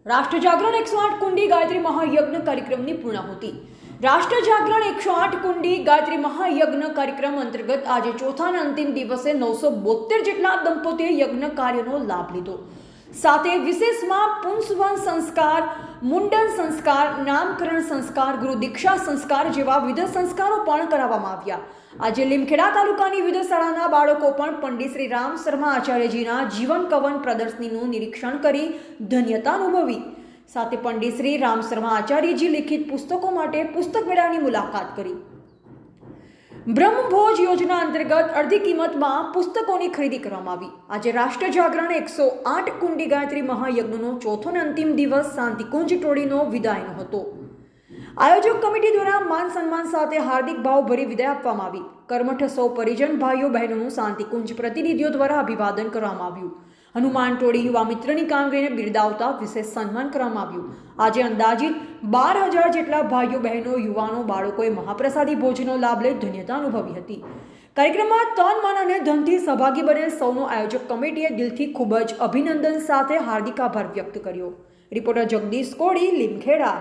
રાષ્ટ્ર જાગરણ 108 કુંડી ગાયત્રી મહાયજ્ઞ કાર્યક્રમની પૂર્ણાહુતિ। રાષ્ટ્ર જાગરણ 108 કુંડી ગાયત્રી મહાયજ્ઞ કાર્યક્રમ અંતર્ગત આજે ચોથાના અંતિમ દિવસે 972 જેટલા દંપતીએ યજ્ઞ કાર્યનો લાભ લીધો। સાથે વિશેષમાં પુંસવન સંસ્કાર, મુંડન સંસ્કાર, નામકરણ સંસ્કાર, ગુરુ દીક્ષા સંસ્કાર જેવા વિવિધ સંસ્કારો પણ કરાવવામાં આવ્યા। આજે લીમખેડા તાલુકાની વિવિધ શાળાના બાળકો પણ પંડિત શ્રી રામ શર્મા આચાર્યજીના જીવન કવન પ્રદર્શનીનું નિરીક્ષણ કરી ધન્યતા અનુભવી। સાથે પંડિત શ્રી રામ શર્મા આચાર્યજી લિખિત પુસ્તકો માટે પુસ્તક મેળાની મુલાકાત કરી। બ્રહ્મભોજ યોજના અંતર્ગત અડધી કિંમતમાં પુસ્તકોની ખરીદી કરવામાં આવી। આજે રાષ્ટ્ર જાગરણ 108 કુંડી ગાયત્રી મહાયજ્ઞનો ચોથો અને અંતિમ દિવસ શાંતિકુંજ ટોળીનો વિદાયનો હતો। આયોજક કમિટી દ્વારા માન સન્માન સાથે હાર્દિક ભાવભરી વિદાય આપવામાં આવી। કર્મઠ સૌ પરિજન ભાઈઓ બહેનોનું શાંતિકુંજ પ્રતિનિધિઓ દ્વારા અભિવાદન કરવામાં આવ્યું। હનુમાન ટોળી યુવા મિત્રની કામગીરીને બિરદાવતા વિશેષ સન્માન કરવામાં આવ્યું। આજે અંદાજિત 12,000 જેટલા ભાઈઓ બહેનો યુવાનો બાળકોએ મહાપ્રસાદી ભોજનનો લાભ લઈ ધન્યતા અનુભવી હતી। કાર્યક્રમમાં તન મન અને ધનથી સહભાગી બનેલ સૌનો આયોજક કમિટીએ દિલથી ખૂબ જ અભિનંદન સાથે હાર્દિક આભાર વ્યક્ત કર્યો। રિપોર્ટર જગદીશ કોળી, લીમખેડા।